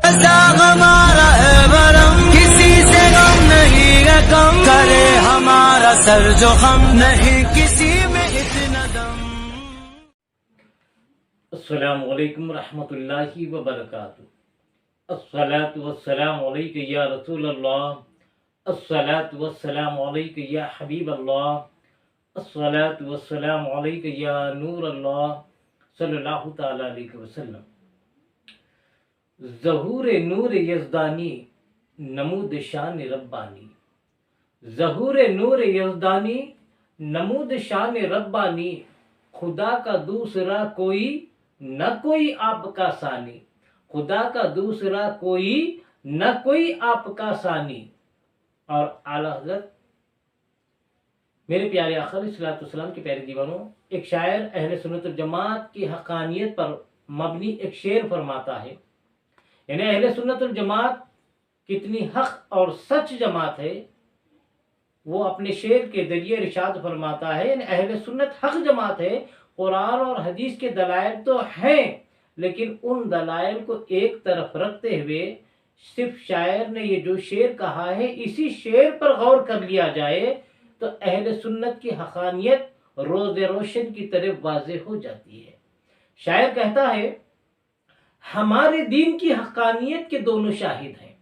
ऐसा हमारा है भरम, किसी से गम नहीं है कम, करे हमारा सर जो हम नहीं किसी में इतना दम। अस्सलामु अलैकुम रहमतुल्लाहि व बरकातुहू। अस्सलातु वस्सलामु अलैका या रसूल अल्लाह, अस्सलातु वस्सलामु अलैका या हबीब अल्लाह, अस्सलातु वस्सलामु अलैका या नूर अल्लाह सल्लल्लाहु तआला अलैहि वसल्लम। ज़हूर नूर यज़दानी नमूद शान रब्बानी, ज़हूर नूर यज़दानी नमूद शान रब्बानी, खुदा का दूसरा कोई न कोई आपका सानी, खुदा का दूसरा कोई न कोई आपका सानी। और आला हज़रत मेरे प्यारे आका अलैहिस्सलातु वस्सलाम के प्यारे दीवानों, एक शायर अहले सुन्नत वल जमात की हक़ानियत पर मबनी एक शेर फरमाता है। यानी अहले सुन्नत वल जमात कितनी हक़ और सच जमात है, वो अपने शेर के जरिए इरशाद फरमाता है। यानी अहले सुन्नत हक़ जमात है। कुरान और हदीस के दलाइल तो हैं, लेकिन उन दलाइल को एक तरफ रखते हुए सिर्फ शायर ने ये जो शेर कहा है, इसी शेर पर गौर कर लिया जाए तो अहले सुन्नत की हक़ानियत रोज़ रोशन की तरह वाज़ेह हो जाती है। शायर कहता है, हमारे दीन की हक़ानियत के दोनों शाहिद हैं,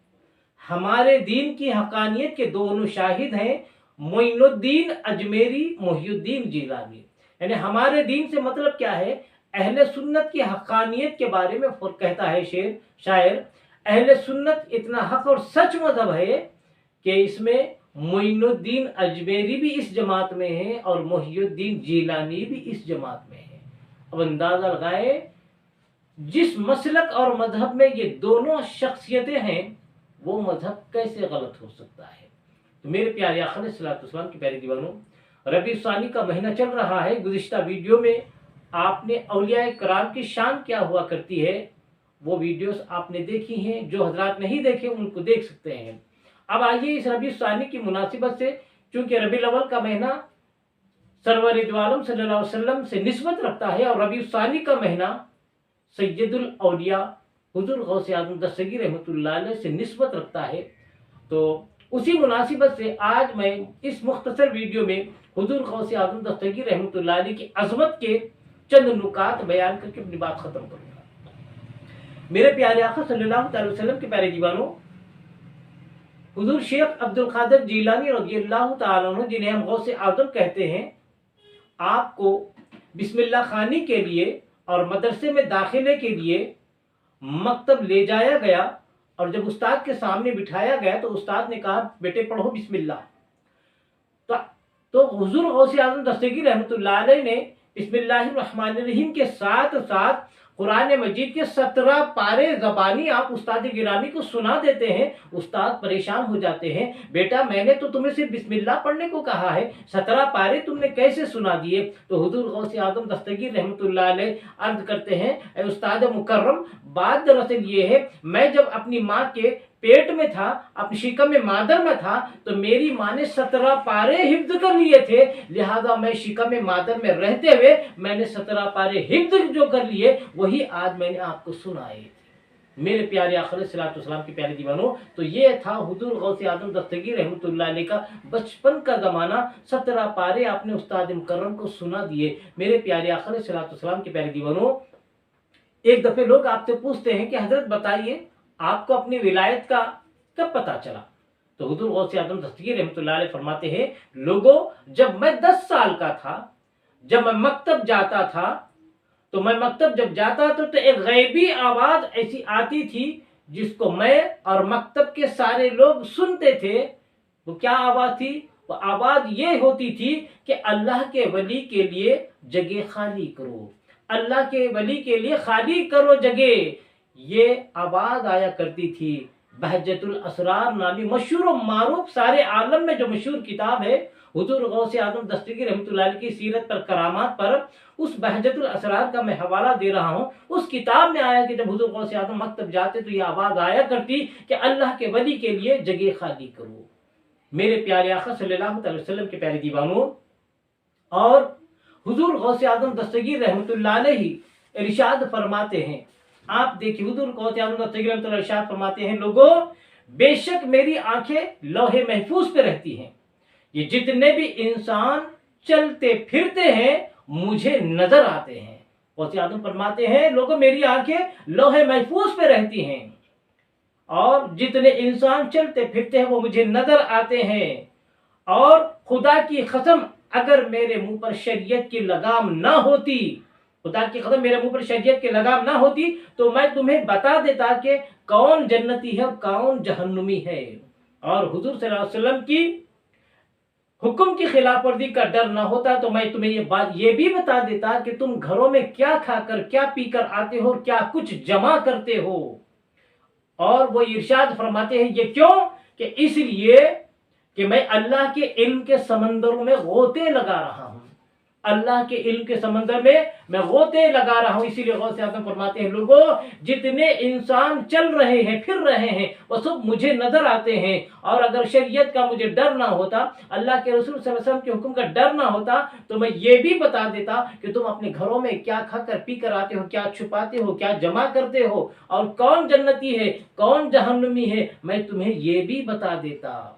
हमारे दीन की हक़ानियत के दोनों शाहिद हैं, मोइनुद्दीन अजमेरी, मोहिउद्दीन जिलानी। यानी हमारे दीन से मतलब क्या है? अहले सुन्नत की हक़ानियत के बारे में कहता है शायर, अहले सुन्नत इतना हक़ और सच मज़हब है कि इसमें मोइनुद्दीन अजमेरी भी इस जमात में है और मोहिउद्दीन जिलानी भी इस जमात में है। अब अंदाज़ा लगाए, जिस मसलक और मज़हब में ये दोनों शख्सियतें हैं, वो मज़हब कैसे गलत हो सकता है? तो मेरे प्यारे आका अलैहिस्सलातु वस्सलाम के प्यारे दीवानों, रबी सानी का महीना चल रहा है। गुज़िश्ता वीडियो में आपने औलिया कराम की शान क्या हुआ करती है वो वीडियोस आपने देखी हैं। जो हजरात नहीं देखे उनको देख सकते हैं। अब आइए इस रबी सानी की मुनासिबत से, चूंकि रबी अव्वल का महीना सरवर दो आलम सल्लल्लाहु अलैहि वसल्लम से निस्बत रखता है और रबी सानी का महीना सैयदुल औलिया हुजूर गौसे आज़म दस्तगीर रहमतुल्लाह अलैह से निस्बत रखता है, तो उसी मुनासिबत से आज मैं इस मुख्तसर वीडियो में हुजूर गौसे आज़म दस्तगीर रहमतुल्लाह अलैह की अज़मत के चंद नुकात बयान करके अपनी बात खत्म करूंगा। मेरे प्यारे आका सल्लल्लाहु अलैहि वसल्लम के प्यारे दीवानों, हुजूर शेख अब्दुल कादिर जिलानी रज़ियल्लाहु ताला अन्हु, जिन्हें हम गौसे आज़म कहते हैं, आपको बिस्मिल्लाह खानी के लिए और मदरसे में दाखिले के लिए मकतब ले जाया गया और जब उस्ताद के सामने बिठाया गया तो उस्ताद ने कहा, बेटे पढ़ो बिस्मिल्लाह। तो हुजूर गौसे आज़म दस्तगीर रहमतुल्लाह अलैह ने बिस्मिल्लाहिर्रहमानिर्रहीम के साथ साथ कुरान मजीद के 17 पारे ज़बानी आप उस्ताद गिरामी को सुना देते हैं। उस्ताद परेशान हो जाते हैं, बेटा मैंने तो तुम्हें सिर्फ बिस्मिल्लाह पढ़ने को कहा है, 17 पारे तुमने कैसे सुना दिए? तो हुजूर गौसे आज़म दस्तगीर रहमतुल्लाह अलैह अर्ज करते हैं, ए उस्ताद मुकर्रम, बात दरअसल ये है, मैं जब अपनी माँ के पेट में था, अपनी शिकम में मादर में था, तो मेरी माँ ने 17 पारे हिफ्ज कर लिए थे, लिहाजा मैं शिकम में मादर में रहते हुए मैंने 17 पारे हिफ्ज जो कर लिए वही आज मैंने आपको सुनाए थे। मेरे प्यारे आका अलैहिस्सलातु वस्सलाम के प्यारे दीवानों, तो ये था हुजूर गौसे आज़म दस्तगीर रहमतुल्लाह अलैह का बचपन का ज़माना। 17 पारे आपने उस्ताद मुकर्रम को सुना दिए। मेरे प्यारे आका अलैहिस्सलातु वस्सलाम के प्यारे दीवानों, एक दफ़े लोग आपसे पूछते हैं कि हज़रत बताइए आपको अपनी विलायत का कब पता चला? तो हुजूर गौसे आज़म दस्तगीर रहमतुल्लाह अलैह फरमाते हैं, लोगों जब मैं 10 साल का था, जब मैं मकतब जाता था, तो मैं मकतब जब जाता तो एक गैबी आवाज़ ऐसी आती थी जिसको मैं और मकतब के सारे लोग सुनते थे। वो क्या आवाज़ थी? वो आवाज़ ये होती थी कि अल्लाह के वली के लिए जगह खाली करो, अल्लाह के वली के लिए खाली करो जगह। ये आवाज़ आया करती थी। बहजतुल असरार नामी मशहूर और मारूफ सारे आलम में जो मशहूर किताब है, हुजूर गौसे आज़म दस्तगीर रहमतुल्लाह अलैह की सीरत पर, करामात पर, उस बहजतुल असरार का मैं हवाला दे रहा हूँ। उस किताब में आया कि जब हुजूर गौसे आज़म मकतब जाते तो ये आवाज़ आया करती कि अल्लाह के वली के लिए जगह खाली करो। मेरे प्यारे आका सल्लल्लाहु अलैहि वसल्लम के प्यारे दीवानों, और हुजूर गौसे आज़म दस्तगीर रहमतुल्लाह अलैह इरशाद फरमाते हैं, आप देखिए हुजूर को इरशाद फरमाते हैं, लोगों बेशक मेरी आंखें लौहे महफूज पे रहती हैं, ये जितने भी इंसान चलते फिरते हैं मुझे नजर आते हैं। गौसे आजम फरमाते हैं, लोगों मेरी आंखें लौहे महफूज पे रहती हैं और जितने इंसान चलते फिरते हैं वो मुझे नजर आते हैं। और खुदा की कसम अगर मेरे मुंह पर शरीयत की लगाम ना होती, खुदा की कसम मेरे मुंह पर शरीयत की लगाम ना होती तो मैं तुम्हें बता देता कि कौन जन्नती है और कौन जहन्नुमी है। और हुजूर सल्लल्लाहु अलैहि वसल्लम की हुक्म की खिलाफ वर्जी का डर ना होता तो मैं तुम्हें ये बात ये भी बता देता कि तुम घरों में क्या खाकर क्या पीकर आते हो, क्या कुछ जमा करते हो। और वो इरशाद फरमाते हैं, ये क्यों? कि इसलिए कि मैं अल्लाह के इल्म के समंदरों में गोते लगा रहा हूं, अल्लाह के इल्म के समंदर में मैं गोते लगा रहा हूं। इसीलिए गौसे आज़म फरमाते हैं, लोगों जितने इंसान चल रहे हैं फिर रहे हैं वो सब मुझे नजर आते हैं। और अगर शरीयत का मुझे डर ना होता, अल्लाह के रसूल सल्लल्लाहु अलैहि वसल्लम के हुक्म का डर ना होता तो मैं ये भी बता देता कि तुम अपने घरों में क्या खाकर पी कर आते हो, क्या छुपाते हो, क्या जमा करते हो और कौन जन्नती है कौन जहन्नुमी है, मैं तुम्हें ये भी बता देता।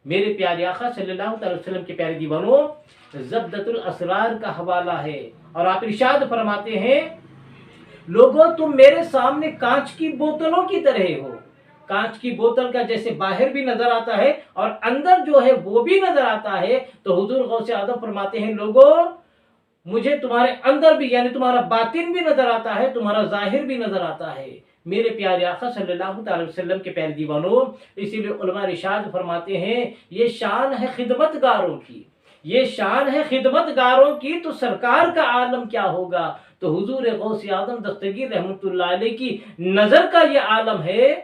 मेरे प्यारे आका सल्लल्लाहु अलैहि वसल्लम के प्यारे दीवानों, ज़ब्दतुल असरार का हवाला है और आप इरशाद फरमाते हैं, लोगों तुम मेरे सामने कांच की बोतलों की तरह हो। कांच की बोतल का जैसे बाहर भी नजर आता है और अंदर जो है वो भी नजर आता है, तो हुजूर गौसे आज़म फरमाते हैं, लोगों मुझे तुम्हारे अंदर भी यानी तुम्हारा बातिन भी नजर आता है, तुम्हारा जाहिर भी नजर आता है। मेरे प्यारे आका सल्लल्लाहु अलैहि वसल्लम के प्यारे दीवानों, इसीलिए उलमा इरशाद फरमाते हैं, ये शान है खिदमतगारों की, ये शान है खिदमतगारों की, तो सरकार का आलम क्या होगा। तो हुजूर गौसे आज़म दस्तगीर रहमतुल्लाह अलैह की नजर का ये आलम है,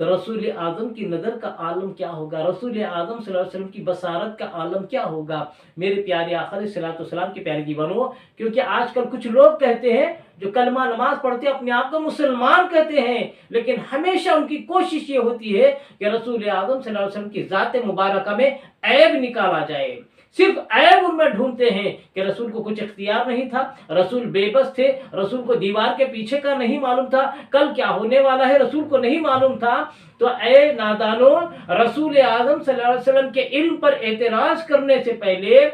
तो रसूल आज़म की नजर का आलम क्या होगा, रसूल आज़म सल्लल्लाहु अलैहि वसल्लम की बसारत का आलम क्या होगा। मेरे प्यारे आका अलैहिस्सलातु वस्सलाम के प्यारे दीवानों, क्योंकि आजकल कुछ लोग कहते हैं जो कलमा नमाज पढ़ते अपने आप को मुसलमान कहते हैं, लेकिन हमेशा उनकी कोशिश ये होती है कि रसूल आज़म सल्लल्लाहु अलैहि वसल्लम की ज़ात मुबारका में ऐब निकाला जाए। सिर्फ ऐब उनमें ढूंढते हैं कि रसूल को कुछ इख्तियार नहीं था, रसूल बेबस थे, रसूल को दीवार के पीछे का नहीं मालूम था, कल क्या होने वाला है रसूल को नहीं मालूम था। तो ए नादानो, रसूल आज़म सल्लल्लाहु अलैहि वसल्लम के इल्म पर एतराज करने से पहले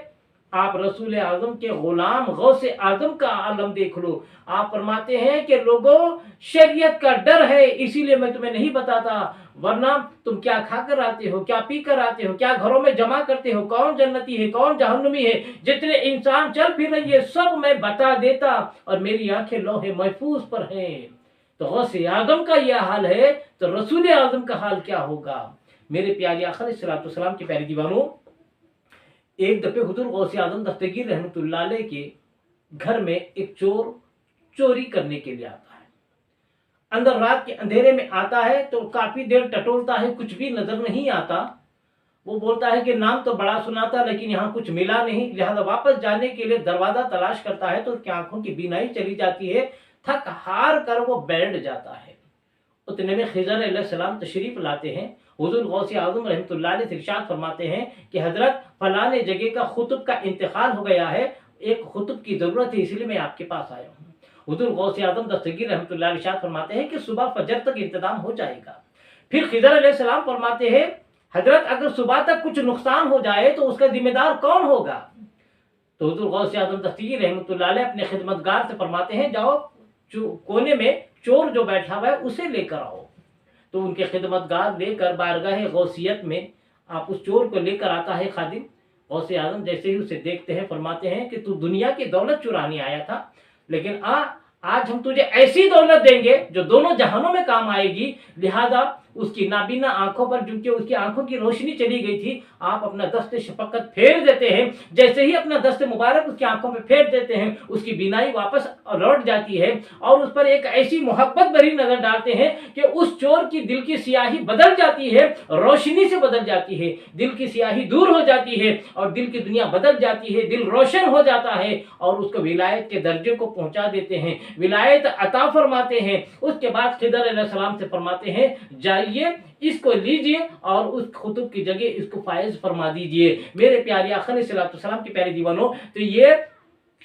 आप रसूल आज़म के गुलाम गौसे आज़म का आलम देख लो। आप फरमाते हैं कि लोगों शरीयत का डर है इसीलिए मैं तुम्हें नहीं बताता, वरना तुम क्या खाकर आते हो, क्या पी कर आते हो, क्या घरों में जमा करते हो, कौन जन्नती है कौन जहन्नुमी है, जितने इंसान चल फिर रही है सब मैं बता देता और मेरी आंखें लौहे महफूज पर हैं। तो गौसे आज़म का यह हाल है तो रसूल आज़म का हाल क्या होगा। मेरे प्यारे आका अलैहिस्सलातु वस्सलाम के प्यारे दीवानों, एक दफे हुजूर गौसे आज़म दस्तगीर रहमतुल्लाह अलैह के घर में एक चोर चोरी करने के लिए आता है। अंदर रात के अंधेरे में आता है तो काफी देर टटोलता है, कुछ भी नजर नहीं आता। वो बोलता है कि नाम तो बड़ा सुना था लेकिन यहाँ कुछ मिला नहीं, लिहाजा वापस जाने के लिए दरवाजा तलाश करता है तो उसकी आंखों की बीनाई चली जाती है, थक हार कर वो बैठ जाता है। उतने में खिज़र अलैहिस्सलाम तशरीफ लाते हैं। हुजूर गौसे आज़म रहमतुल्लाह अलैह इरशाद फरमाते हैं कि हजरत फलाने जगह का खुतब का इंतकाल हो गया है, एक खुतब की जरूरत है इसलिए मैं आपके पास आया हूँ। हुजूर गौसे आज़म दस्तगीर रहमतुल्लाह अलैह इरशाद फरमाते हैं कि सुबह फजर तक इंतजाम हो जाएगा। फिर खिज़र अलैहिस्सलाम फरमाते हैं, हजरत अगर सुबह तक कुछ नुकसान हो जाए तो उसका जिम्मेदार कौन होगा। तो हुजूर गौसे आज़म दस्तगीर रहमतुल्लाह अलैह अपने खिदमतगार से फरमाते हैं, जाओ कोने में चोर जो बैठा हुआ है उसे लेकर आओ। तो उनके खिदमतगार लेकर बारगाह गौसियत में आप उस चोर को लेकर आता है खादिम। गौसे आज़म जैसे ही उसे देखते हैं फरमाते हैं कि तू दुनिया की दौलत चुराने आया था, लेकिन आज हम तुझे ऐसी दौलत देंगे जो दोनों जहानों में काम आएगी। लिहाजा उसकी नाबीना आंखों पर चूंकि उसकी आंखों की रोशनी चली गई थी, आप अपना दस्ते शफकत फेर देते हैं। जैसे ही अपना दस्ते मुबारक उसकी आंखों पे फेर देते हैं उसकी बीनाई वापस लौट जाती है और उस पर एक ऐसी मोहब्बत भरी नजर डालते हैं कि उस चोर की दिल की सियाही बदल जाती है, रोशनी से बदल जाती है, दिल की सियाही दूर हो जाती है और दिल की दुनिया बदल जाती है, दिल रोशन हो जाता है और उसको विलायत के दर्जे को पहुंचा देते हैं, विलायत अता फरमाते हैं। उसके बाद खिज़र अलैहिस्सलाम से फरमाते हैं, जाइए इसको लीजिए और उस खुतब की जगह इसको फायज फरमा दीजिए। मेरे प्यारे आका अलैहिस्सलाम के प्यारे दीवानों, तो ये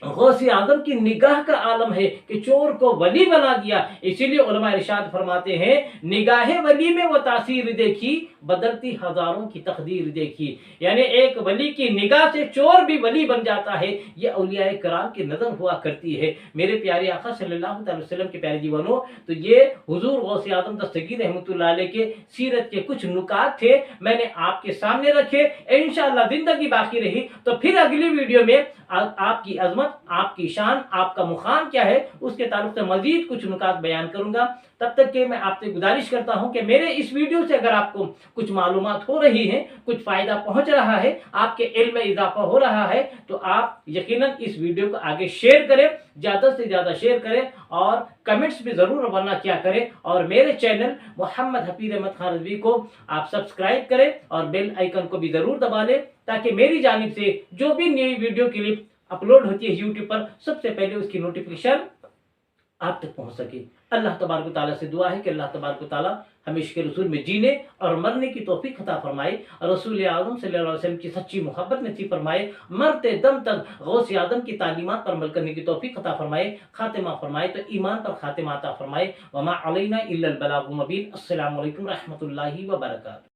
गौस आजम की निगाह का आलम है कि चोर को वली बना दिया। इसीलिए उलमा इरशाद फरमाते हैं, निगाह वली में वो तासीर देखी, बदलती हजारों की तकदीर देखी। यानी एक वली की निगाह से चोर भी वली बन जाता है। ये औलिया कराम की नजर हुआ करती है। मेरे प्यारे आका सल्लल्लाहु अलैहि वसल्लम के प्यारे दीवानों, तो ये हुजूर गौस आजम दस्तगीर रहमतुल्लाह अलैह के सीरत के कुछ नुकात थे, मैंने आपके सामने रखे। इंशाअल्लाह जिंदगी बाकी रही तो फिर अगली वीडियो में आपकी अजमत, आपकी शान, आपका मुकाम क्या है, उसके ताल्लुक से मजीद कुछ नुकात बयान करूंगा। तब तक के मैं आपसे गुजारिश करता हूं कि मेरे इस वीडियो से अगर आपको कुछ मालूमात हो रही है, कुछ फायदा पहुंच रहा है, आपके इल्म में इजाफा हो रहा है, तो आप यकीनन इस वीडियो को आगे शेयर करें, ज्यादा से ज्यादा शेयर करें और कमेंट्स भी जरूर रवाना किया करें। और मेरे चैनल मोहम्मद हफीज अहमद खान रज़वी को आप सब्सक्राइब करें और बेल आइकन को भी जरूर दबा लें, ताकि मेरी जानिब से जो भी नई वीडियो क्लिप अपलोड होती है यूट्यूब पर, सबसे पहले उसकी नोटिफिकेशन आप तक पहुंच सके। अल्लाह तबारक व तआला से दुआ है कि अल्लाह तबारक व तआला हमें इश्क़ रसूल में जीने और मरने की तौफीक अता फरमाए, और रसूल आज़म सल्लल्लाहु अलैहि वसल्लम की सच्ची मोहब्बत नसीब फरमाए, मरते दम तक गौस आज़म की तालीमात पर अमल करने की तौफीक अता फरमाए, खातिमा फरमाए तो ईमान पर खातिमा अता फरमाए। वमा अलैना इल्लल बलागुल मुबीन। अस्सलामु अलैकुम रहमतुल्लाहि व बरकातहू।